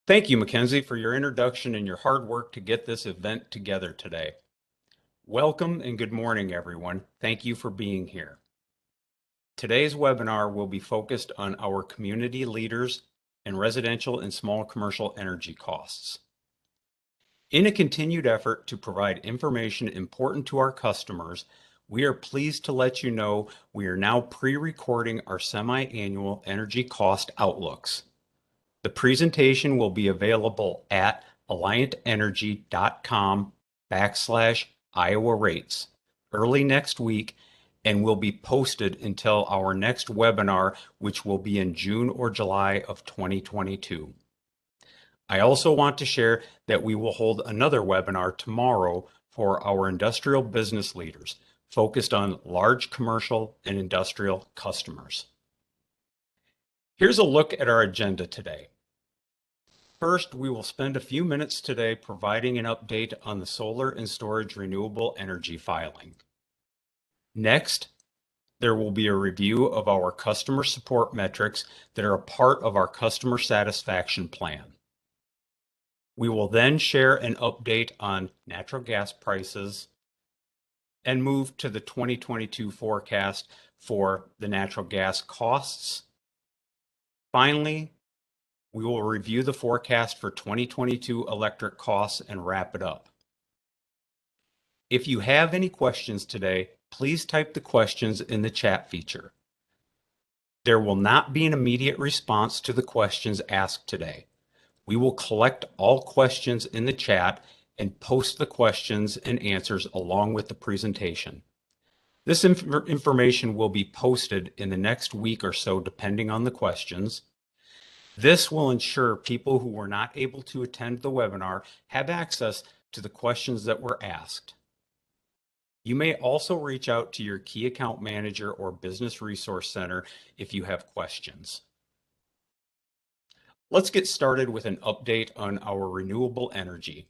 Thank you, Mackenzie, for your introduction and your hard work to get this event together today. Welcome and good morning, everyone. Thank you for being here. Today's webinar will be focused on our community leaders and residential and small commercial energy costs. In a continued effort to provide information important to our customers, we are pleased to let you know we are now pre-recording our semi-annual energy cost outlooks. The presentation will be available at alliantenergy.com/Iowa rates early next week and will be posted until our next webinar, which will be in June or July of 2022. I also want to share that we will hold another webinar tomorrow for our industrial business leaders focused on large commercial and industrial customers. Here's a look at our agenda today. First, we will spend a few minutes today providing an update on the solar and storage renewable energy filing. Next, there will be a review of our customer support metrics that are a part of our customer satisfaction plan. We will then share an update on natural gas prices and move to the 2022 forecast for the natural gas costs. Finally, we will review the forecast for 2022 electric costs and wrap it up. If you have any questions today, please type the questions in the chat feature. There will not be an immediate response to the questions asked today. We will collect all questions in the chat and post the questions and answers along with the presentation. This information will be posted in the next week or so, depending on the questions. This will ensure people who were not able to attend the webinar have access to the questions that were asked. You may also reach out to your key account manager or business resource center if you have questions. Let's get started with an update on our renewable energy.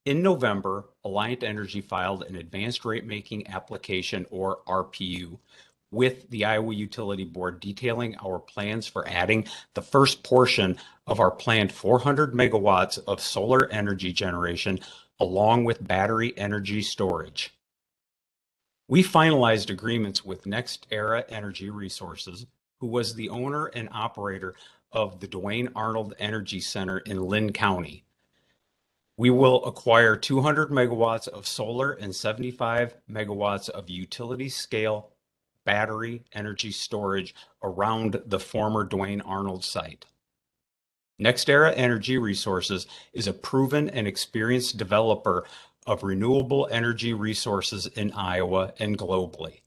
In November, Alliant Energy filed an advanced rate making application, or RPU, with the Iowa Utility Board detailing our plans for adding the first portion of our planned 400 megawatts of solar energy generation along with battery energy storage. We finalized agreements with NextEra Energy Resources, who was the owner and operator of the Duane Arnold Energy Center in Lynn County. We will acquire 200 megawatts of solar and 75 megawatts of utility scale battery energy storage around the former Duane Arnold site. NextEra Energy Resources is a proven and experienced developer of renewable energy resources in Iowa and globally.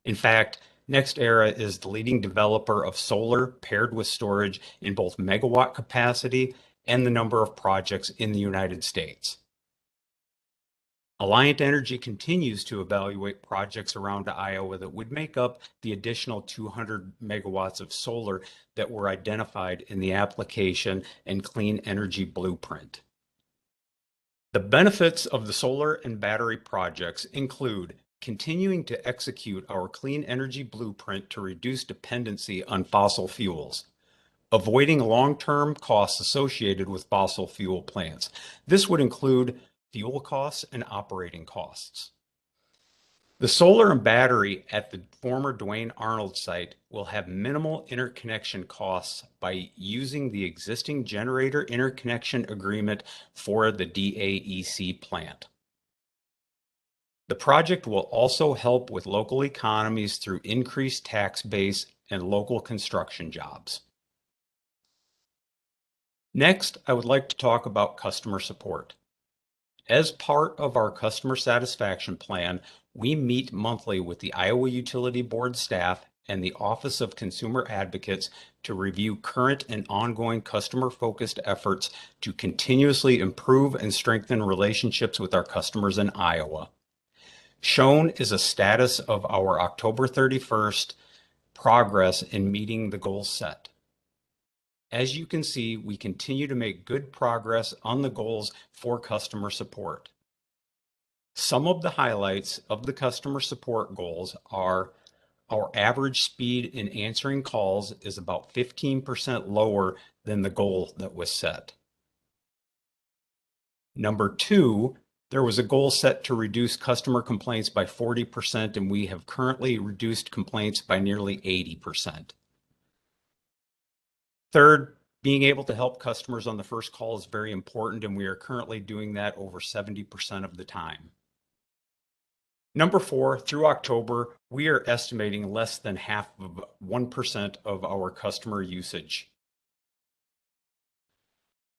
In fact, NextEra is the leading developer of solar paired with storage in both megawatt capacity and the number of projects in the United States. Alliant Energy continues to evaluate projects around Iowa that would make up the additional 200 megawatts of solar that were identified in the application and clean energy blueprint. The benefits of the solar and battery projects include continuing to execute our clean energy blueprint to reduce dependency on fossil fuels, avoiding long-term costs associated with fossil fuel plants. This would include fuel costs and operating costs. The solar and battery at the former Duane Arnold site will have minimal interconnection costs by using the existing generator interconnection agreement for the DAEC plant. The project will also help with local economies through increased tax base and local construction jobs. Next, I would like to talk about customer support. As part of our customer satisfaction plan, we meet monthly with the Iowa Utility Board staff and the Office of Consumer Advocates to review current and ongoing customer-focused efforts to continuously improve and strengthen relationships with our customers in Iowa. Shown is a status of our October 31st progress in meeting the goals set. As you can see, we continue to make good progress on the goals for customer support. Some of the highlights of the customer support goals are our average speed in answering calls is about 15% lower than the goal that was set. Number two, there was a goal set to reduce customer complaints by 40%, and we have currently reduced complaints by nearly 80%. Third, being able to help customers on the first call is very important, and we are currently doing that over 70% of the time. Number four, through October, we are estimating less than half of 1% of our customer usage.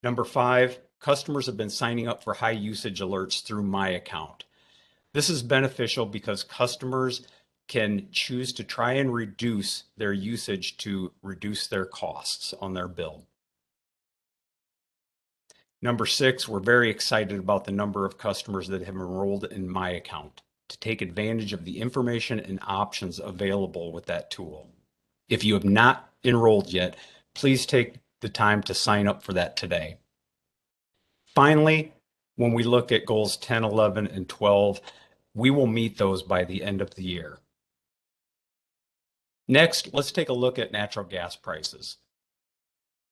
Number five, customers have been signing up for high usage alerts through My Account. This is beneficial because customers can choose to try and reduce their usage to reduce their costs on their bill. Number six, we're very excited about the number of customers that have enrolled in My Account to take advantage of the information and options available with that tool. If you have not enrolled yet, please take the time to sign up for that today. Finally, when we look at goals 10, 11, and 12, we will meet those by the end of the year. Next, let's take a look at natural gas prices.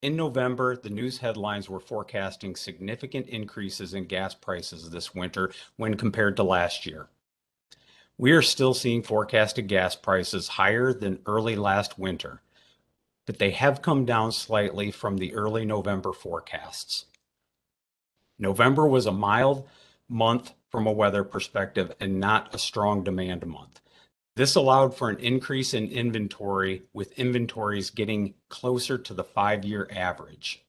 In November, the news headlines were forecasting significant increases in gas prices this winter when compared to last year. We are still seeing forecasted gas prices higher than early last winter, but they have come down slightly from the early November forecasts. November was a mild month from a weather perspective and not a strong demand month. This allowed for an increase in inventory, with inventories getting closer to the 5-year average.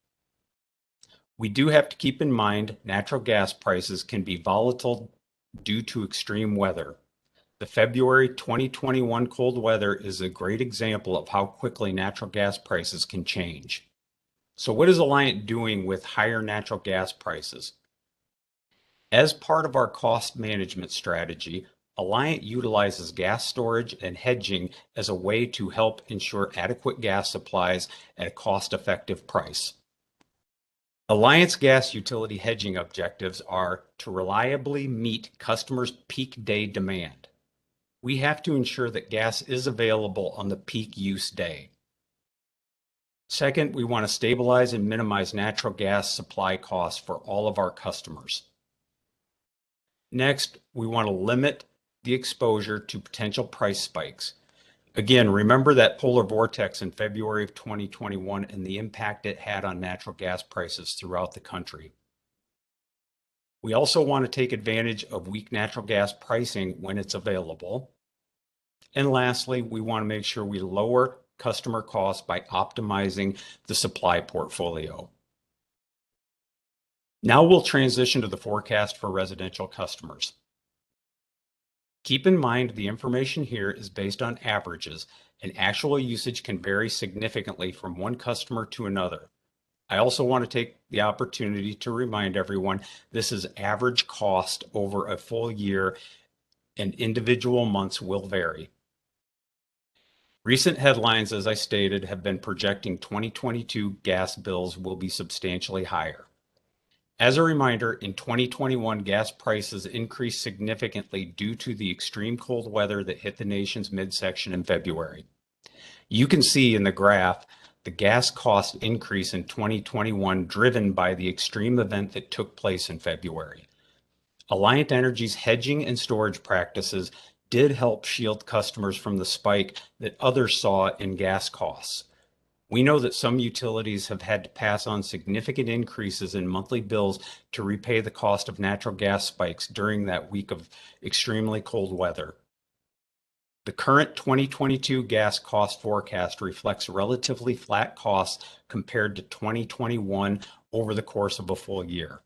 We do have to keep in mind natural gas prices can be volatile due to extreme weather. The February 2021 cold weather is a great example of how quickly natural gas prices can change. So what is Alliant doing with higher natural gas prices? As part of our cost management strategy, Alliant utilizes gas storage and hedging as a way to help ensure adequate gas supplies at a cost-effective price. Alliant's gas utility hedging objectives are to reliably meet customers' peak day demand. We have to ensure that gas is available on the peak use day. Second, we want to stabilize and minimize natural gas supply costs for all of our customers. Next, we want to limit the exposure to potential price spikes. Again, remember that polar vortex in February of 2021 and the impact it had on natural gas prices throughout the country. We also want to take advantage of weak natural gas pricing when it's available. And lastly, we want to make sure we lower customer costs by optimizing the supply portfolio. Now we'll transition to the forecast for residential customers. Keep in mind the information here is based on averages, and actual usage can vary significantly from one customer to another. I also want to take the opportunity to remind everyone this is average cost over a full year, and individual months will vary. Recent headlines, as I stated, have been projecting 2022 gas bills will be substantially higher. As a reminder, in 2021, gas prices increased significantly due to the extreme cold weather that hit the nation's midsection in February. You can see in the graph the gas cost increase in 2021 driven by the extreme event that took place in February. Alliant Energy's hedging and storage practices did help shield customers from the spike that others saw in gas costs. We know that some utilities have had to pass on significant increases in monthly bills to repay the cost of natural gas spikes during that week of extremely cold weather. The current 2022 gas cost forecast reflects relatively flat costs compared to 2021 over the course of a full year.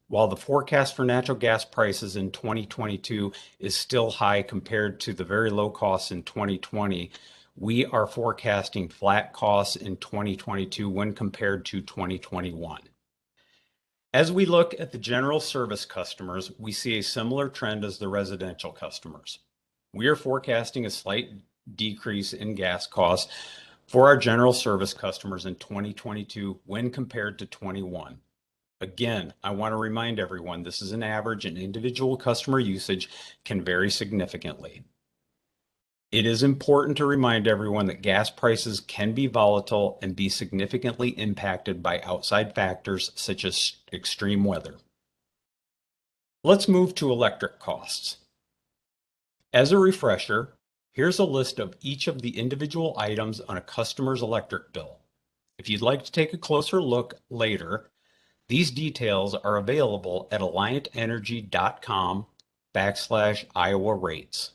While the forecast for natural gas prices in 2022 is still high compared to the very low costs in 2020, we are forecasting flat costs in 2022 when compared to 2021. As we look at the general service customers, we see a similar trend as the residential customers. We are forecasting a slight decrease in gas costs for our general service customers in 2022 when compared to 21. Again, I want to remind everyone this is an average and individual customer usage can vary significantly. It is important to remind everyone that gas prices can be volatile and be significantly impacted by outside factors such as extreme weather. Let's move to electric costs. As a refresher, here's a list of each of the individual items on a customer's electric bill. If you'd like to take a closer look later, these details are available at alliantenergy.com/Iowa rates.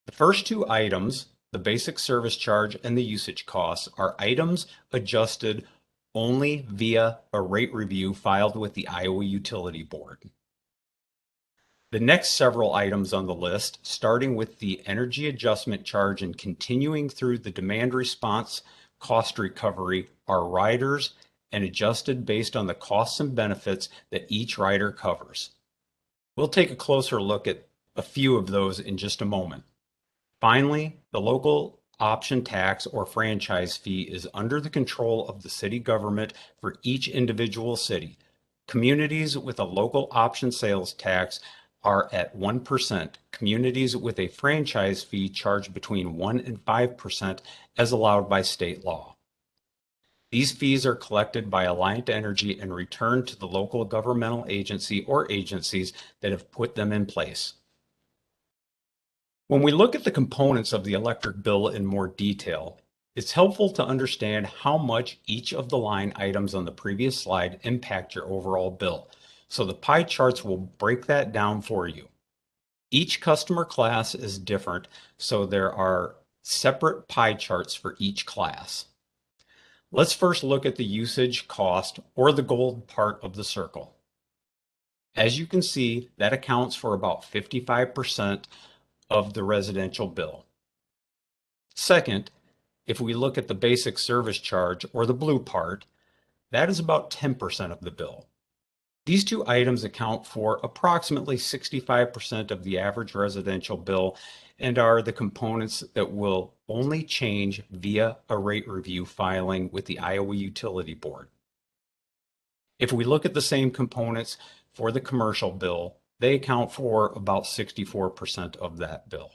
The first two items, the basic service charge and the usage costs, are items adjusted only via a rate review filed with the Iowa Utility Board. The next several items on the list, starting with the energy adjustment charge and continuing through the demand response cost recovery, are riders and adjusted based on the costs and benefits that each rider covers. We'll take a closer look at a few of those in just a moment. Finally, the local option tax or franchise fee is under the control of the city government for each individual city. Communities with a local option sales tax are at 1%. Communities with a franchise fee charge between 1 and 5% as allowed by state law. These fees are collected by Alliant Energy and returned to the local governmental agency or agencies that have put them in place. When we look at the components of the electric bill in more detail, it's helpful to understand how much each of the line items on the previous slide impact your overall bill. So the pie charts will break that down for you. Each customer class is different, so there are separate pie charts for each class. Let's first look at the usage cost, or the gold part of the circle. As you can see, that accounts for about 55% of the residential bill. Second, if we look at the basic service charge, or the blue part, that is about 10% of the bill. These two items account for approximately 65% of the average residential bill and are the components that will only change via a rate review filing with the Iowa Utility Board. If we look at the same components for the commercial bill, they account for about 64% of that bill.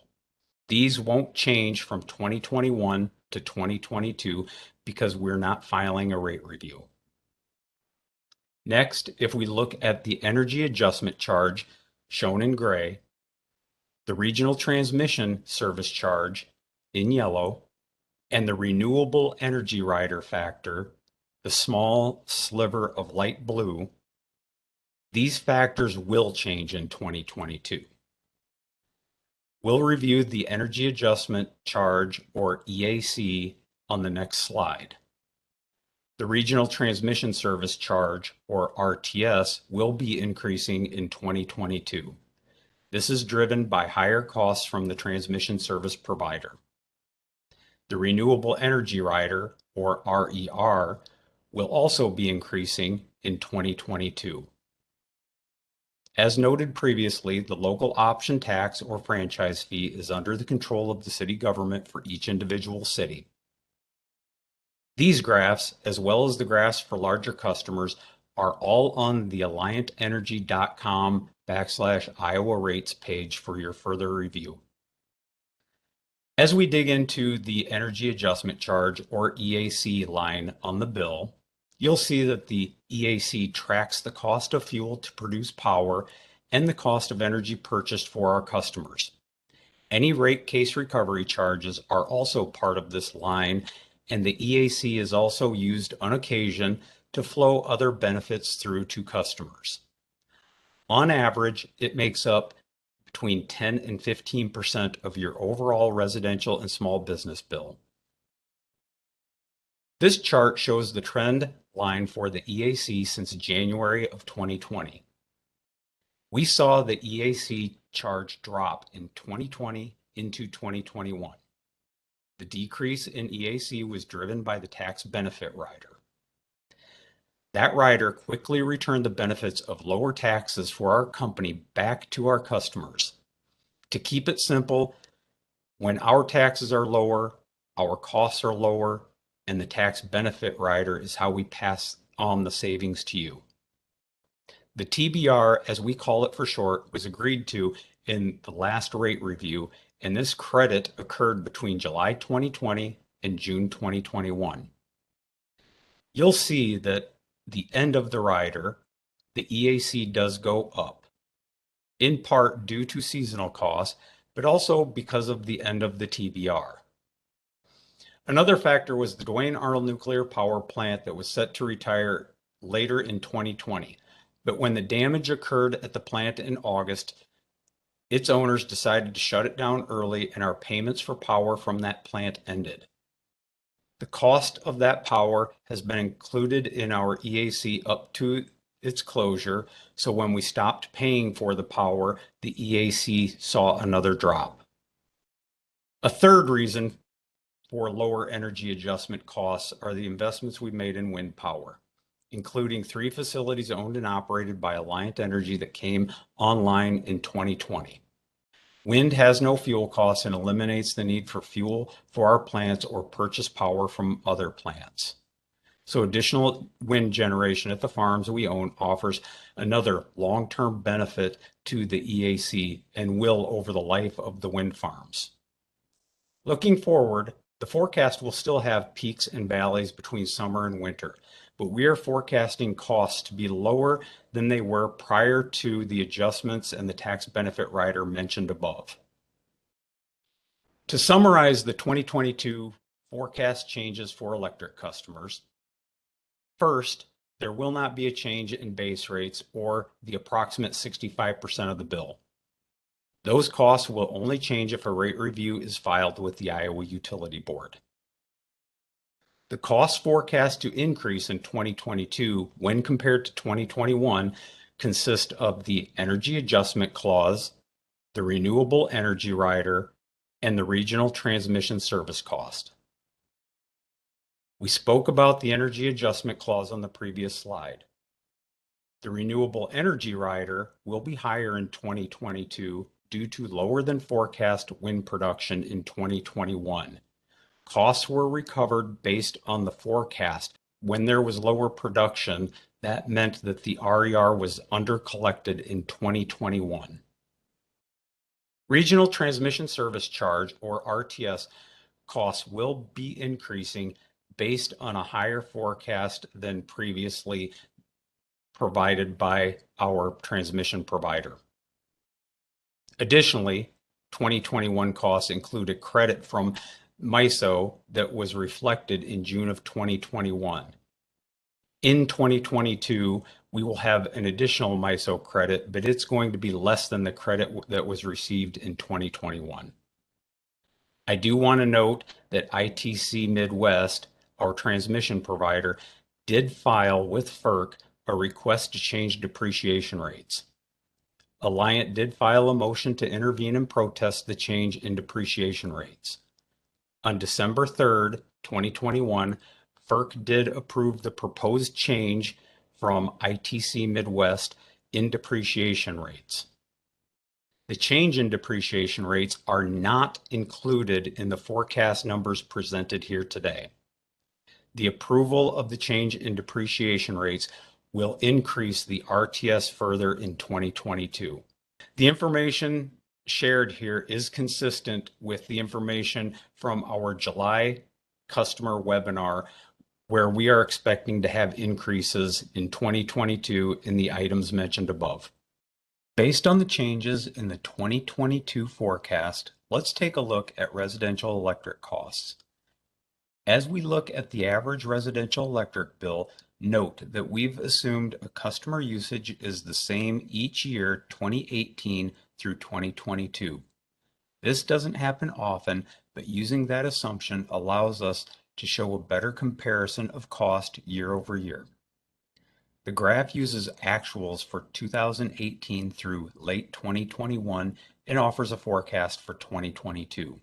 These won't change from 2021 to 2022 because we're not filing a rate review. Next, if we look at the energy adjustment charge, shown in gray, the regional transmission service charge, in yellow, and the renewable energy rider factor, the small sliver of light blue, these factors will change in 2022. We'll review the energy adjustment charge, or EAC, on the next slide. The regional transmission service charge, or RTS, will be increasing in 2022. This is driven by higher costs from the transmission service provider. The renewable energy rider, or RER, will also be increasing in 2022. As noted previously, the local option tax or franchise fee is under the control of the city government for each individual city. These graphs, as well as the graphs for larger customers, are all on the alliantenergy.com/Iowa rates page for your further review. As we dig into the energy adjustment charge, or EAC, line on the bill, you'll see that the EAC tracks the cost of fuel to produce power and the cost of energy purchased for our customers. Any rate case recovery charges are also part of this line, and the EAC is also used on occasion to flow other benefits through to customers. On average, it makes up between 10 and 15% of your overall residential and small business bill. This chart shows the trend line for the EAC since January of 2020. We saw the EAC charge drop in 2020 into 2021. The decrease in EAC was driven by the tax benefit rider. That rider quickly returned the benefits of lower taxes for our company back to our customers. To keep it simple, when our taxes are lower, our costs are lower, and the tax benefit rider is how we pass on the savings to you. The TBR, as we call it for short, was agreed to in the last rate review, and this credit occurred between July 2020 and June 2021. You'll see that the end of the rider, the EAC does go up, in part due to seasonal costs, but also because of the end of the TBR. Another factor was the Duane Arnold Nuclear Power Plant that was set to retire later in 2020. But when the damage occurred at the plant in August, its owners decided to shut it down early, and our payments for power from that plant ended. The cost of that power has been included in our EAC up to its closure, so when we stopped paying for the power, the EAC saw another drop. A third reason for lower energy adjustment costs are the investments we made in wind power, including 3 facilities owned and operated by Alliant Energy that came online in 2020. Wind has no fuel costs and eliminates the need for fuel for our plants or purchase power from other plants. So additional wind generation at the farms we own offers another long-term benefit to the EAC and will over the life of the wind farms. Looking forward, the forecast will still have peaks and valleys between summer and winter, but we are forecasting costs to be lower than they were prior to the adjustments and the tax benefit rider mentioned above. To summarize the 2022 forecast changes for electric customers, first, there will not be a change in base rates or the approximate 65% of the bill. Those costs will only change if a rate review is filed with the Iowa Utility Board. The cost forecast to increase in 2022 when compared to 2021 consist of the Energy Adjustment Clause, the Renewable Energy Rider, and the Regional Transmission Service Cost. We spoke about the Energy Adjustment Clause on the previous slide. The Renewable Energy Rider will be higher in 2022 due to lower than forecast wind production in 2021. Costs were recovered based on the forecast. When there was lower production, that meant that the RER was under-collected in 2021. Regional Transmission Service Charge, or RTS, costs will be increasing based on a higher forecast than previously provided by our transmission provider. Additionally, 2021 costs include a credit from MISO that was reflected in June of 2021. In 2022, we will have an additional MISO credit, but it's going to be less than the credit that was received in 2021. I do want to note that ITC Midwest, our transmission provider, did file with FERC a request to change depreciation rates. Alliant did file a motion to intervene and protest the change in depreciation rates. On December 3rd, 2021, FERC did approve the proposed change from ITC Midwest in depreciation rates. The change in depreciation rates are not included in the forecast numbers presented here today. The approval of the change in depreciation rates will increase the RTS further in 2022. The information shared here is consistent with the information from our July customer webinar, where we are expecting to have increases in 2022 in the items mentioned above. Based on the changes in the 2022 forecast, let's take a look at residential electric costs. As we look at the average residential electric bill, note that we've assumed a customer usage is the same each year 2018 through 2022. This doesn't happen often, but using that assumption allows us to show a better comparison of cost year over year. The graph uses actuals for 2018 through late 2021 and offers a forecast for 2022.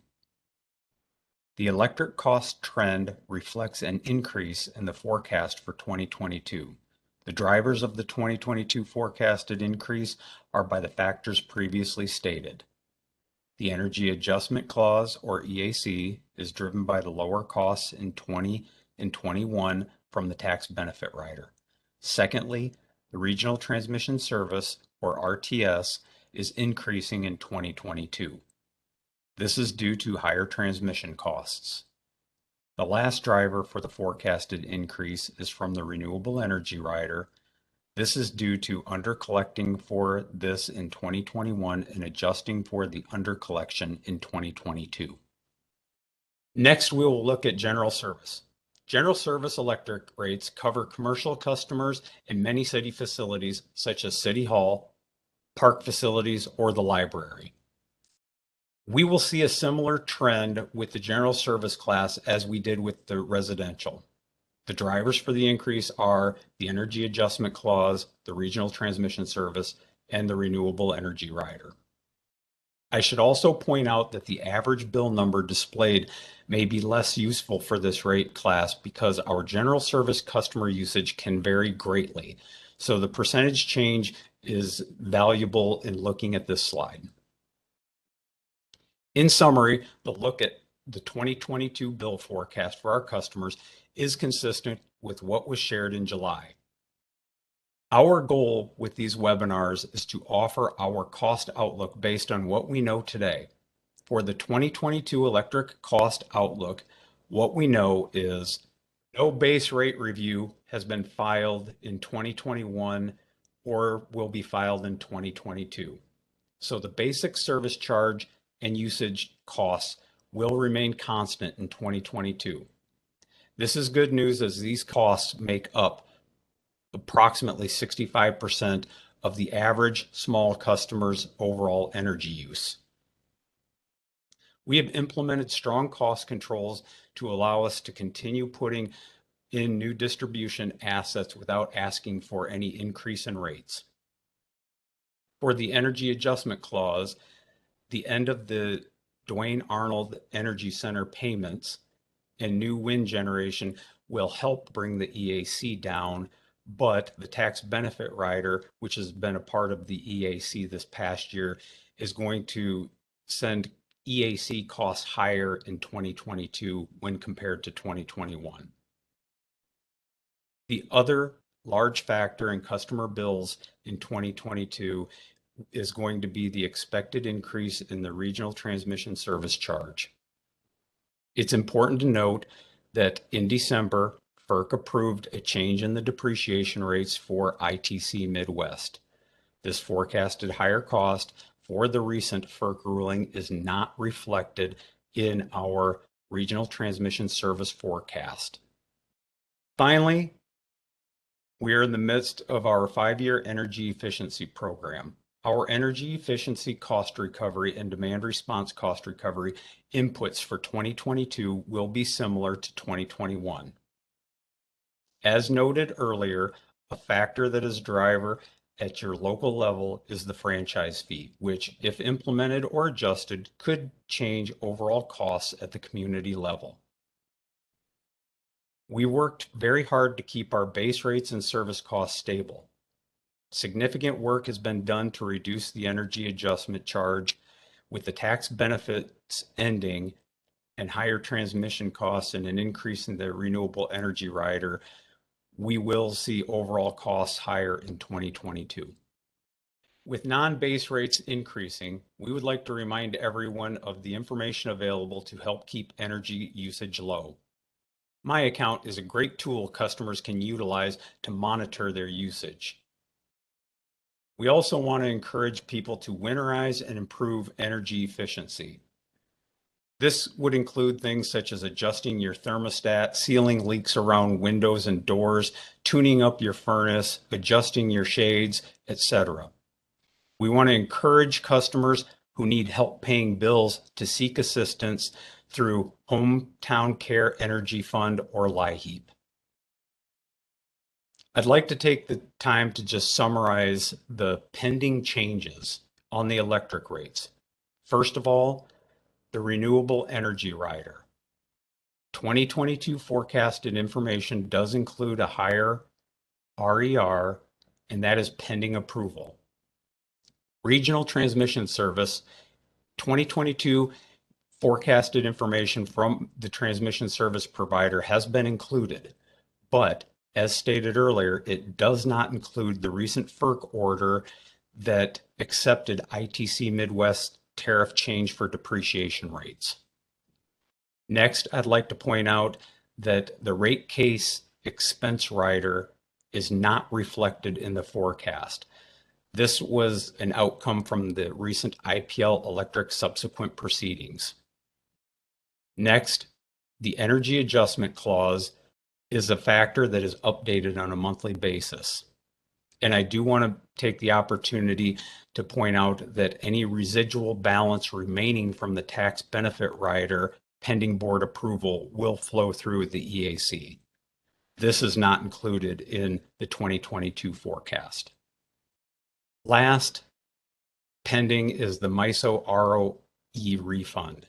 The electric cost trend reflects an increase in the forecast for 2022. The drivers of the 2022 forecasted increase are by the factors previously stated. The Energy Adjustment Clause, or EAC, is driven by the lower costs in 20 and 21 from the tax benefit rider. Secondly, the Regional Transmission Service, or RTS, is increasing in 2022. This is due to higher transmission costs. The last driver for the forecasted increase is from the renewable energy rider. This is due to undercollecting for this in 2021 and adjusting for the undercollection in 2022. Next, we will look at general service. General service electric rates cover commercial customers in many city facilities such as City Hall, park facilities, or the library. We will see a similar trend with the general service class as we did with the residential. The drivers for the increase are the energy adjustment clause, the regional transmission service, and the renewable energy rider. I should also point out that the average bill number displayed may be less useful for this rate class because our general service customer usage can vary greatly. So the percentage change is valuable in looking at this slide. In summary, the look at the 2022 bill forecast for our customers is consistent with what was shared in July. Our goal with these webinars is to offer our cost outlook based on what we know today. For the 2022 electric cost outlook, what we know is no base rate review has been filed in 2021 or will be filed in 2022. So the basic service charge and usage costs will remain constant in 2022. This is good news as these costs make up approximately 65% of the average small customer's overall energy use. We have implemented strong cost controls to allow us to continue putting in new distribution assets without asking for any increase in rates. For the energy adjustment clause, the end of the Duane Arnold Energy Center payments and new wind generation will help bring the EAC down, but the tax benefit rider, which has been a part of the EAC this past year, is going to send EAC costs higher in 2022 when compared to 2021. The other large factor in customer bills in 2022 is going to be the expected increase in the regional transmission service charge. It's important to note that in December, FERC approved a change in the depreciation rates for ITC Midwest. This forecasted higher cost for the recent FERC ruling is not reflected in our regional transmission service forecast. Finally, we are in the midst of our 5-year energy efficiency program. Our energy efficiency cost recovery and demand response cost recovery inputs for 2022 will be similar to 2021. As noted earlier, a factor that is a driver at your local level is the franchise fee, which, if implemented or adjusted, could change overall costs at the community level. We worked very hard to keep our base rates and service costs stable. Significant work has been done to reduce the energy adjustment charge, with the tax benefits ending and higher transmission costs and an increase in the renewable energy rider. We will see overall costs higher in 2022. With non-base rates increasing, we would like to remind everyone of the information available to help keep energy usage low. My Account is a great tool customers can utilize to monitor their usage. We also want to encourage people to winterize and improve energy efficiency. This would include things such as adjusting your thermostat, sealing leaks around windows and doors, tuning up your furnace, adjusting your shades, etc. We want to encourage customers who need help paying bills to seek assistance through Hometown Care Energy Fund or LIHEAP. I'd like to take the time to just summarize the pending changes on the electric rates. First of all, the renewable energy rider. 2022 forecasted information does include a higher RER, and that is pending approval. Regional transmission service, 2022 forecasted information from the transmission service provider has been included, but as stated earlier, it does not include the recent FERC order that accepted ITC Midwest tariff change for depreciation rates. Next, I'd like to point out that the rate case expense rider is not reflected in the forecast. This was an outcome from the recent IPL Electric subsequent proceedings. Next, the energy adjustment clause is a factor that is updated on a monthly basis. And I do want to take the opportunity to point out that any residual balance remaining from the tax benefit rider pending board approval will flow through the EAC. This is not included in the 2022 forecast. Last, pending is the MISO ROE refund.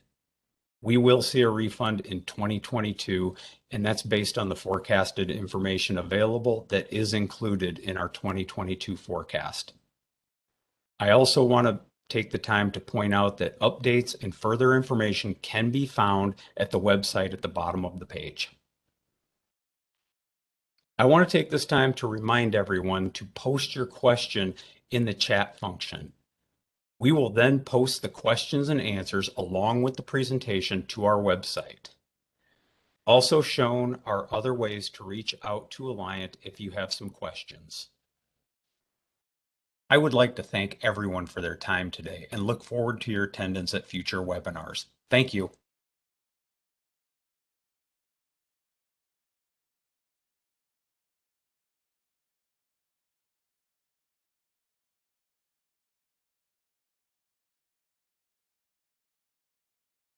We will see a refund in 2022, and that's based on the forecasted information available that is included in our 2022 forecast. I also want to take the time to point out that updates and further information can be found at the website at the bottom of the page. I want to take this time to remind everyone to post your question in the chat function. We will then post the questions and answers along with the presentation to our website. Also shown are other ways to reach out to Alliant if you have some questions. I would like to thank everyone for their time today and look forward to your attendance at future webinars. Thank you.